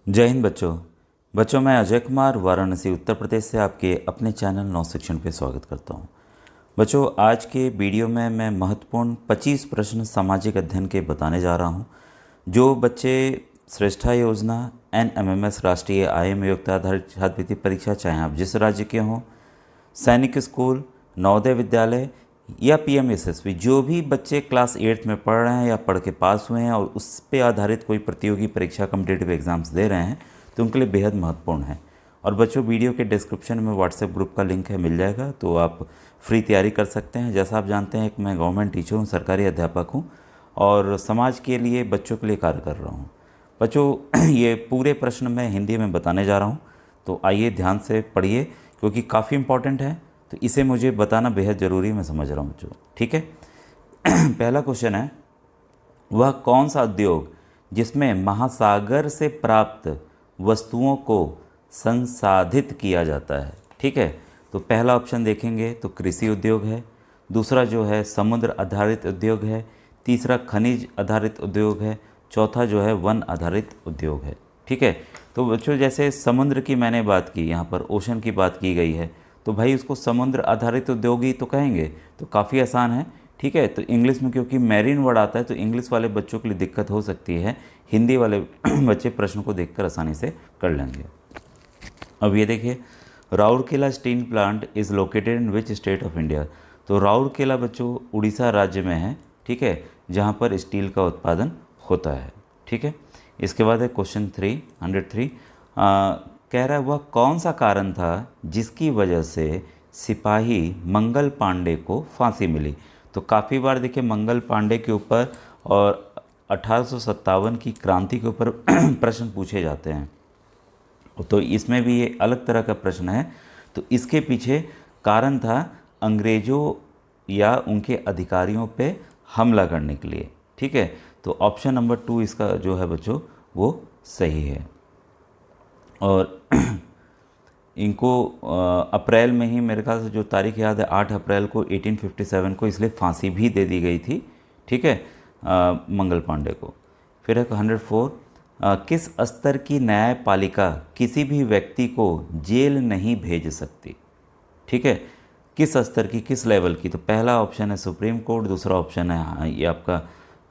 जय हिंद बच्चों। मैं अजय कुमार वाराणसी उत्तर प्रदेश से आपके अपने चैनल नौ शिक्षण पे स्वागत करता हूँ। बच्चों, आज के वीडियो में मैं महत्वपूर्ण 25 प्रश्न सामाजिक अध्ययन के बताने जा रहा हूँ। जो बच्चे श्रेष्ठा योजना, NMMS राष्ट्रीय आय योग्यता आधारित छात्रवृत्ति परीक्षा, चाहे आप जिस राज्य के हों, सैनिक स्कूल, नवोदय विद्यालय या PMSSB, जो भी बच्चे क्लास 8 में पढ़ रहे हैं या पढ़ के पास हुए हैं और उस पे आधारित कोई प्रतियोगी परीक्षा कम्पिटिटिव एग्ज़ाम्स दे रहे हैं, तो उनके लिए बेहद महत्वपूर्ण है। और बच्चों, वीडियो के डिस्क्रिप्शन में व्हाट्सएप ग्रुप का लिंक है, मिल जाएगा, तो आप फ्री तैयारी कर सकते हैं। जैसा आप जानते हैं, मैं गवर्नमेंट टीचर हूँ, सरकारी अध्यापक हूँ और समाज के लिए, बच्चों के लिए कार्य कर रहा हूँ। बच्चों, ये पूरे प्रश्न मैं हिंदी में बताने जा रहा हूँ, तो आइए ध्यान से पढ़िए क्योंकि काफ़ी इम्पॉर्टेंट है, तो इसे मुझे बताना बेहद ज़रूरी, मैं समझ रहा हूँ बच्चों। ठीक है। पहला क्वेश्चन है, वह कौन सा उद्योग जिसमें महासागर से प्राप्त वस्तुओं को संसाधित किया जाता है? ठीक है, तो पहला ऑप्शन देखेंगे तो कृषि उद्योग है, दूसरा जो है समुद्र आधारित उद्योग है, तीसरा खनिज आधारित उद्योग है, चौथा जो है वन आधारित उद्योग है। ठीक है, तो बच्चों जैसे समुद्र की मैंने बात की, यहाँ पर ओशन की बात की गई है, तो भाई उसको समुद्र आधारित उद्योग ही तो कहेंगे, तो काफ़ी आसान है। ठीक है, तो इंग्लिश में क्योंकि मैरीन वर्ड आता है तो इंग्लिश वाले बच्चों के लिए दिक्कत हो सकती है, हिंदी वाले बच्चे प्रश्न को देखकर आसानी से कर लेंगे। अब ये देखिए, Rourkela steel plant is located in which state of India? तो राउरकेला बच्चों उड़ीसा राज्य में है, ठीक है, जहाँ पर स्टील का उत्पादन होता है। ठीक है, इसके बाद है क्वेश्चन 303। कह रहा है, वह कौन सा कारण था जिसकी वजह से सिपाही मंगल पांडे को फांसी मिली? तो काफ़ी बार देखिए मंगल पांडे के ऊपर और 1857 की क्रांति के ऊपर प्रश्न पूछे जाते हैं, तो इसमें भी ये अलग तरह का प्रश्न है। तो इसके पीछे कारण था अंग्रेज़ों या उनके अधिकारियों पे हमला करने के लिए। ठीक है, तो ऑप्शन नंबर 2 इसका जो है बच्चों वो सही है। और इनको अप्रैल में ही, मेरे ख्याल से जो तारीख याद है, 8 अप्रैल को 1857 को इसलिए फांसी भी दे दी गई थी। ठीक है, मंगल पांडे को। फिर है 104, किस स्तर की न्यायपालिका किसी भी व्यक्ति को जेल नहीं भेज सकती? ठीक है, किस स्तर की, किस लेवल की? तो पहला ऑप्शन है सुप्रीम कोर्ट, दूसरा ऑप्शन है ये आपका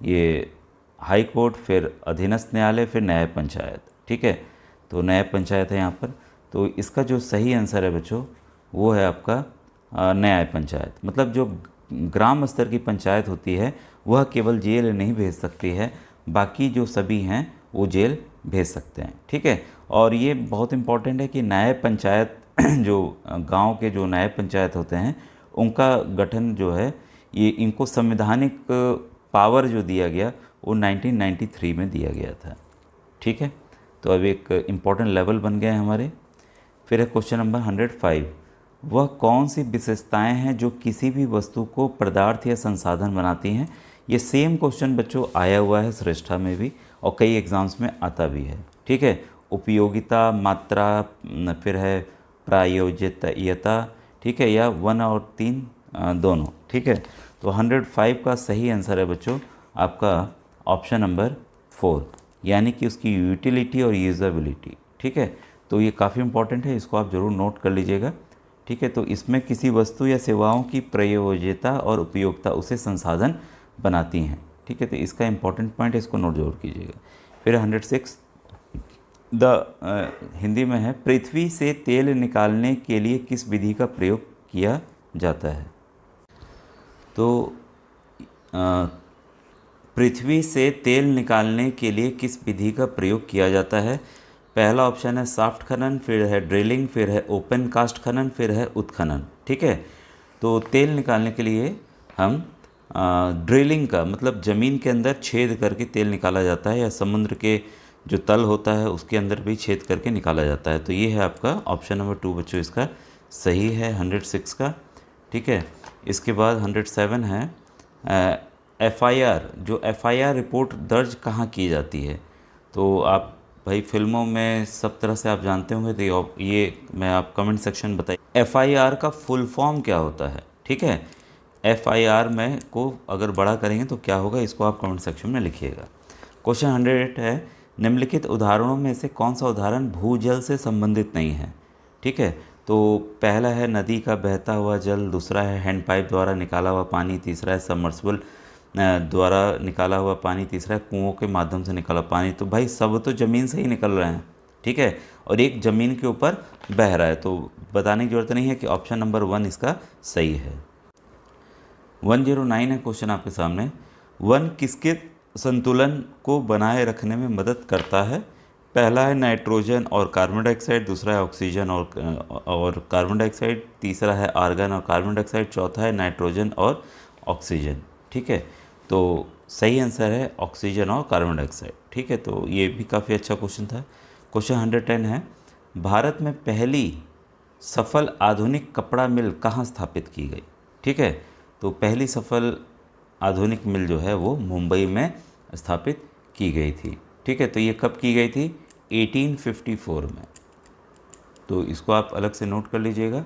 ये हाई कोर्ट, फिर अधीनस्थ न्यायालय, फिर न्याय पंचायत। ठीक है, तो न्याय पंचायत है यहाँ पर। तो इसका जो सही आंसर है बच्चों वो है आपका न्याय पंचायत। मतलब जो ग्राम स्तर की पंचायत होती है वह केवल जेल नहीं भेज सकती है, बाकी जो सभी हैं वो जेल भेज सकते हैं। ठीक है, और ये बहुत इम्पॉर्टेंट है कि न्याय पंचायत जो गांव के जो न्याय पंचायत होते हैं उनका गठन जो है, ये इनको संवैधानिक पावर जो दिया गया वो 1993 में दिया गया था। ठीक है, तो अब एक इम्पॉर्टेंट लेवल बन गए हैं हमारे। फिर है क्वेश्चन नंबर 105, वह कौन सी विशेषताएं हैं जो किसी भी वस्तु को पदार्थ या संसाधन बनाती हैं? ये सेम क्वेश्चन बच्चों आया हुआ है श्रेष्ठा में भी और कई एग्ज़ाम्स में आता भी है। ठीक है, उपयोगिता, मात्रा, फिर है प्रायोज्यता, ठीक है, या 1 और 3 दोनों। ठीक है, तो 105 का सही आंसर है बच्चों आपका ऑप्शन नंबर 4, यानी कि उसकी यूटिलिटी और यूज़ेबिलिटी। ठीक है, तो ये काफ़ी इंपॉर्टेंट है, इसको आप ज़रूर नोट कर लीजिएगा। ठीक है, तो इसमें किसी वस्तु या सेवाओं की प्रयोज्यता और उपयोगिता उसे संसाधन बनाती हैं। ठीक है, तो इसका इंपॉर्टेंट पॉइंट है, इसको नोट जरूर कीजिएगा। फिर 106 हिंदी में है, पृथ्वी से तेल निकालने के लिए किस विधि का प्रयोग किया जाता है? तो पृथ्वी से तेल निकालने के लिए किस विधि का प्रयोग किया जाता है? पहला ऑप्शन है साफ्ट खनन, फिर है ड्रिलिंग, फिर है ओपन कास्ट खनन, फिर है उत्खनन। ठीक है, तो तेल निकालने के लिए हम ड्रिलिंग का मतलब ज़मीन के अंदर छेद करके तेल निकाला जाता है, या समुद्र के जो तल होता है उसके अंदर भी छेद करके निकाला जाता है। तो ये है आपका ऑप्शन नंबर 2 बच्चों, इसका सही है 106 का। ठीक है, इसके बाद 107 है, FIR, जो FIR रिपोर्ट दर्ज कहाँ की जाती है? तो आप भाई फिल्मों में सब तरह से आप जानते होंगे, तो ये मैं आप कमेंट सेक्शन बताइए FIR का फुल फॉर्म क्या होता है। ठीक है, FIR में को अगर बड़ा करेंगे तो क्या होगा, इसको आप कमेंट सेक्शन में लिखिएगा। क्वेश्चन 108 है, निम्नलिखित उदाहरणों में से कौन सा उदाहरण भूजल से संबंधित नहीं है? ठीक है, तो पहला है नदी का बहता हुआ जल, दूसरा है हैंडपाइप द्वारा निकाला हुआ पानी, तीसरा है सबमर्सिबल द्वारा निकाला हुआ पानी, तीसरा है कुओं के माध्यम से निकाला पानी। तो भाई सब तो ज़मीन से ही निकल रहे हैं, ठीक है, और एक ज़मीन के ऊपर बह रहा है, तो बताने की ज़रूरत नहीं है कि ऑप्शन नंबर 1 इसका सही है। 109 है क्वेश्चन आपके सामने। वन किसके संतुलन को बनाए रखने में मदद करता है? पहला है नाइट्रोजन और कार्बन डाइऑक्साइड, दूसरा है ऑक्सीजन और कार्बन डाइऑक्साइड, तीसरा है आर्गन और कार्बन डाइऑक्साइड, चौथा है नाइट्रोजन और ऑक्सीजन। ठीक है, तो सही आंसर है ऑक्सीजन और कार्बन डाइऑक्साइड। ठीक है, तो ये भी काफ़ी अच्छा क्वेश्चन था। क्वेश्चन 110 है, भारत में पहली सफल आधुनिक कपड़ा मिल कहाँ स्थापित की गई? ठीक है, तो पहली सफल आधुनिक मिल जो है वो मुंबई में स्थापित की गई थी। ठीक है, तो ये कब की गई थी? 1854 में। तो इसको आप अलग से नोट कर लीजिएगा।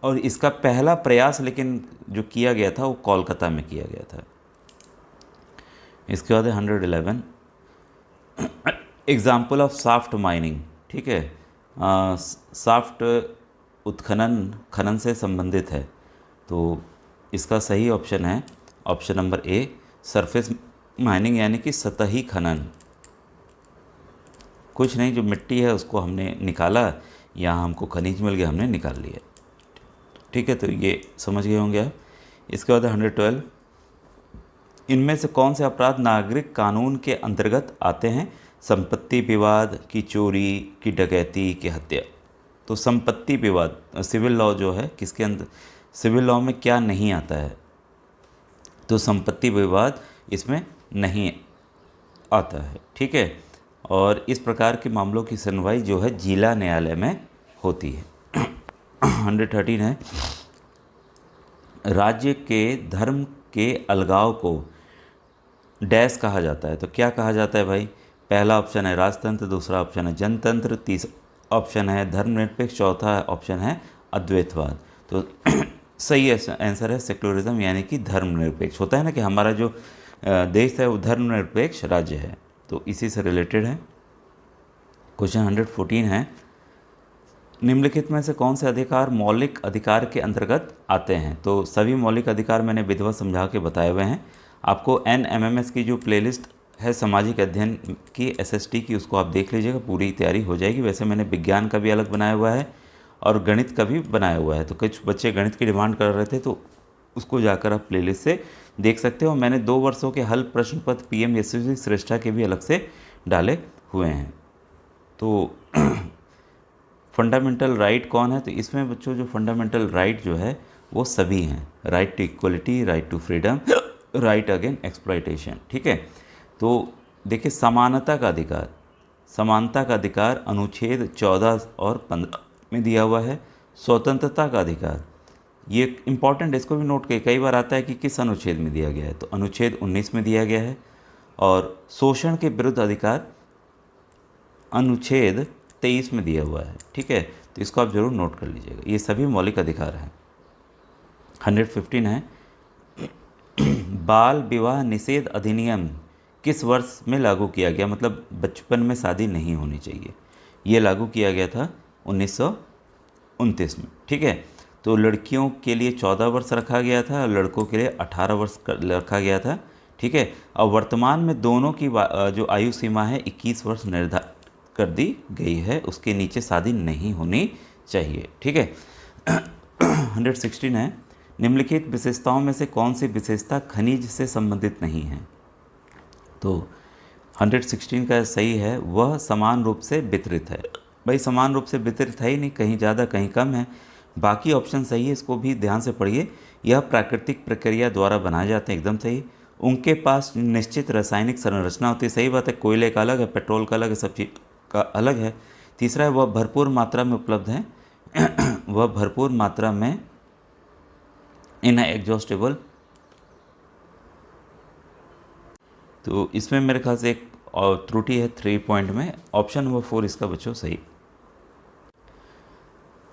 और इसका पहला प्रयास लेकिन जो किया गया था वो कोलकाता में किया गया था। इसके बाद 111 एग्जाम्पल ऑफ सॉफ्ट माइनिंग। ठीक है, सॉफ्ट खनन से संबंधित है, तो इसका सही ऑप्शन है option number A, surface mining, यानी कि सतही खनन। कुछ नहीं, जो मिट्टी है उसको हमने निकाला, यहाँ हमको खनिज मिल गया, हमने निकाल लिया। ठीक है, तो ये समझ गए होंगे आप। इसके बाद 112 इनमें से कौन से अपराध नागरिक कानून के अंतर्गत आते हैं? संपत्ति विवाद, की चोरी, की डकैती, की हत्या। तो संपत्ति विवाद, सिविल लॉ जो है किसके अंदर, सिविल लॉ में क्या नहीं आता है? तो संपत्ति विवाद इसमें नहीं आता है। ठीक है, और इस प्रकार के मामलों की सुनवाई जो है जिला न्यायालय में होती है। 113 है, राज्य के धर्म के अलगाव को डैश कहा जाता है। तो क्या कहा जाता है भाई? पहला ऑप्शन है राजतंत्र, दूसरा ऑप्शन है जनतंत्र, तीसरा ऑप्शन है धर्मनिरपेक्ष, चौथा ऑप्शन है अद्वैतवाद। तो सही आंसर है सेक्युलरिज्म, यानी कि धर्मनिरपेक्ष। होता है ना कि हमारा जो देश है वो धर्मनिरपेक्ष राज्य है, तो इसी से रिलेटेड है। क्वेश्चन 114 है, निम्नलिखित में से कौन से अधिकार मौलिक अधिकार के अंतर्गत आते हैं? तो सभी मौलिक अधिकार मैंने विधिवत समझा के बताए हुए हैं। आपको NMMS की जो प्लेलिस्ट है सामाजिक अध्ययन की, SST की, उसको आप देख लीजिएगा, पूरी तैयारी हो जाएगी। वैसे मैंने विज्ञान का भी अलग बनाया हुआ है और गणित का भी बनाया हुआ है, तो कुछ बच्चे गणित की डिमांड कर रहे थे, तो उसको जाकर आप प्लेलिस्ट से देख सकते हो। मैंने 2 वर्षों के हल प्रश्न पत्र PMSSB श्रेष्ठा के भी अलग से डाले हुए हैं। तो फंडामेंटल राइट कौन है? तो इसमें बच्चों जो फंडामेंटल राइट जो है वो सभी हैं, right to equality, right to freedom, right against exploitation. ठीक है, तो देखिए समानता का अधिकार, समानता का अधिकार अनुच्छेद 14 और 15 में दिया हुआ है। स्वतंत्रता का अधिकार, ये इम्पॉर्टेंट, इसको भी नोट करिए, कई बार आता है कि किस अनुच्छेद में दिया गया है, तो अनुच्छेद 19 में दिया गया है। और शोषण के विरुद्ध अधिकार अनुच्छेद 23 में दिया हुआ है। ठीक है, तो इसको आप जरूर नोट कर लीजिएगा, ये सभी मौलिक अधिकार हैं। 115 है, बाल विवाह निषेध अधिनियम किस वर्ष में लागू किया गया? मतलब बचपन में शादी नहीं होनी चाहिए, ये लागू किया गया था 1929 में। ठीक है, तो लड़कियों के लिए 14 वर्ष रखा गया था और लड़कों के लिए 18 वर्ष रखा गया था। ठीक है, और वर्तमान में दोनों की जो आयु सीमा है 21 वर्ष निर्धारित कर दी गई है, उसके नीचे शादी नहीं होनी चाहिए। ठीक है। 116 है, निम्नलिखित विशेषताओं में से कौन सी विशेषता खनिज से संबंधित नहीं है? तो 116 का सही है, वह समान रूप से वितरित है। भाई समान रूप से वितरित है ही नहीं, कहीं ज़्यादा कहीं कम है। बाकी ऑप्शन सही है, इसको भी ध्यान से पढ़िए। यह प्राकृतिक प्रक्रिया द्वारा बनाए जाते हैं, एकदम सही। उनके पास निश्चित रासायनिक संरचना होती है, सही बात है। कोयले का अलग है, पेट्रोल का अलग है, सब चीज़ का अलग है। तीसरा है, वह भरपूर मात्रा में उपलब्ध है वह भरपूर मात्रा में इन एग्जॉस्टेबल। तो इसमें मेरे ख्याल से एक और त्रुटि है 3 पॉइंट में, ऑप्शन नंबर 4 इसका बच्चों सही।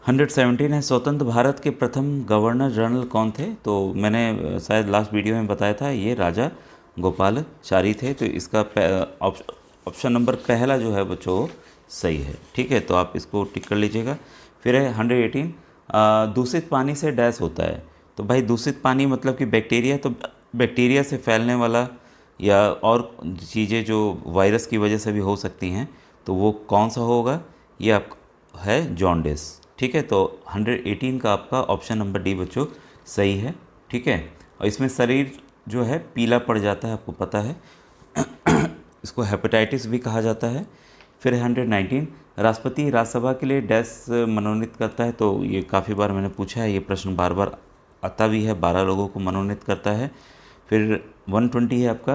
117 है, स्वतंत्र भारत के प्रथम गवर्नर जनरल कौन थे? तो मैंने शायद लास्ट वीडियो में बताया था, ये राजा गोपालाचारी थे। तो इसका ऑप्शन नंबर पहला जो है बच्चों वो सही है। ठीक है, तो आप इसको टिक कर लीजिएगा। फिर है 118, दूषित पानी से डैश होता है। तो भाई दूषित पानी मतलब कि बैक्टीरिया, तो बैक्टीरिया से फैलने वाला या और चीज़ें जो वायरस की वजह से भी हो सकती हैं, तो वो कौन सा होगा, ये आप है जॉन्डिस। ठीक है, तो 118 का आपका ऑप्शन नंबर डी बच्चों सही है। ठीक है, और इसमें शरीर जो है पीला पड़ जाता है, आपको पता है इसको हेपेटाइटिस भी कहा जाता है। फिर 119, राष्ट्रपति राज्यसभा के लिए डैश मनोनीत करता है। तो ये काफ़ी बार मैंने पूछा है, ये प्रश्न बार बार आता भी है, 12 लोगों को मनोनीत करता है। फिर 120 है आपका,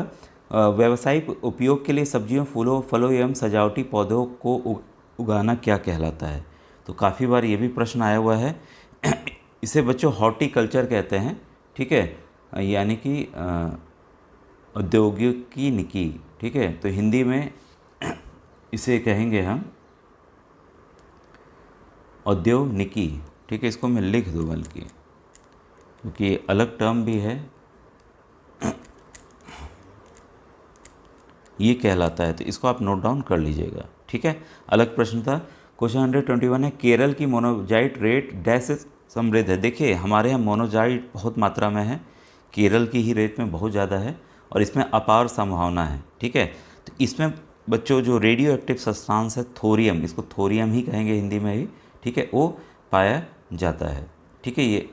व्यावसायिक उपयोग के लिए सब्जियों, फूलों, फलों एवं सजावटी पौधों को उगाना क्या कहलाता है। तो काफ़ी बार ये भी प्रश्न आया हुआ है इसे बच्चों हॉर्टिकल्चर कहते हैं। ठीक है, यानी कि औद्योगिकी। ठीक है, तो हिंदी में इसे कहेंगे हम औद्योगिकी। ठीक है, इसको मैं लिख दूँ बल्कि, क्योंकि अलग टर्म भी है, ये कहलाता है, तो इसको आप नोट डाउन कर लीजिएगा। ठीक है, अलग प्रश्न था। क्वेश्चन 121 है, केरल की मोनोजाइट रेट डैश से समृद्ध है। देखिए हमारे यहाँ मोनोजाइट बहुत मात्रा में है, केरल की ही रेट में बहुत ज़्यादा है और इसमें अपार संभावना है। ठीक है, तो इसमें बच्चों जो रेडियो एक्टिव सब्सटेंस है थोरियम, इसको थोरियम ही कहेंगे हिंदी में ही। ठीक है, वो पाया जाता है। ठीक है, ये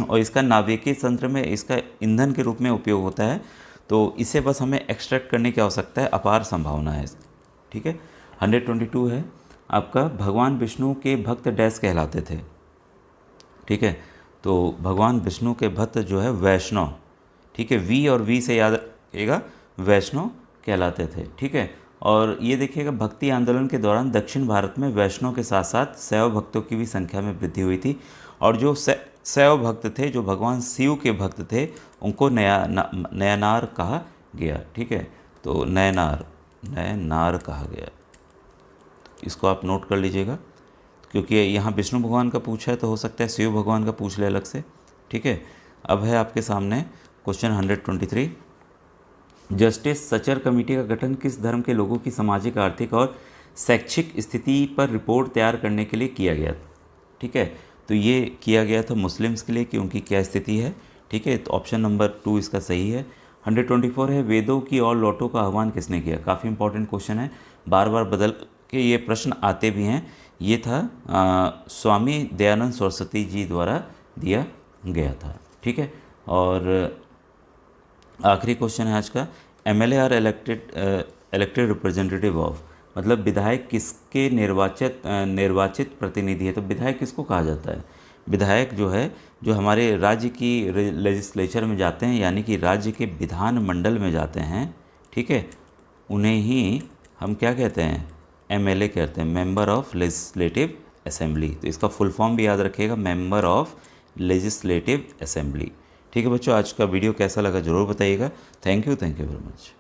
और इसका नाभिकीय तंत्र में इसका ईंधन के रूप में उपयोग होता है। तो इसे बस हमें एक्सट्रैक्ट करने की आवश्यकता है, अपार संभावना है इसकी। ठीक है, 122 है आपका, भगवान विष्णु के भक्त डैश कहलाते थे। ठीक है, तो भगवान विष्णु के भक्त जो है वैष्णव। ठीक है, वी और वी से याद रखिएगा, वैष्णव कहलाते थे। ठीक है, और ये देखिएगा भक्ति आंदोलन के दौरान दक्षिण भारत में वैष्णव के साथ साथ शैव भक्तों की भी संख्या में वृद्धि हुई थी। और जो शैव भक्त थे, जो भगवान शिव के भक्त थे, उनको नयनार कहा गया। ठीक है, तो नयनार कहा गया, इसको आप नोट कर लीजिएगा, क्योंकि यहाँ विष्णु भगवान का पूछा है तो हो सकता है शिव भगवान का पूछ ले अलग से। ठीक है, अब है आपके सामने क्वेश्चन 123, जस्टिस सचर कमेटी का गठन किस धर्म के लोगों की सामाजिक, आर्थिक और शैक्षिक स्थिति पर रिपोर्ट तैयार करने के लिए किया गया। ठीक है, तो ये किया गया था मुस्लिम्स के लिए कि उनकी क्या स्थिति है। ठीक है, तो ऑप्शन नंबर 2 इसका सही है। 124 है, वेदों की और लौटों का आह्वान किसने किया। काफ़ी इंपॉर्टेंट क्वेश्चन है, बार बार बदल के ये प्रश्न आते भी हैं। ये था स्वामी दयानंद सरस्वती जी द्वारा दिया गया था। ठीक है, और आखिरी क्वेश्चन है आज का, MLA are elected representative of, मतलब विधायक किसके निर्वाचित प्रतिनिधि है। तो विधायक किसको कहा जाता है। विधायक जो है, जो हमारे राज्य की लेजिस्लेचर में जाते हैं, यानी कि राज्य के विधान मंडल में जाते हैं। ठीक है, उन्हें ही हम क्या कहते हैं, एमएलए कहते हैं, मेंबर ऑफ लेजिस्लेटिव असेंबली। तो इसका फुल फॉर्म भी याद रखिएगा, मेंबर ऑफ लेजिस्लेटिव असेंबली। ठीक है बच्चों, आज का वीडियो कैसा लगा ज़रूर बताइएगा। Thank you very much.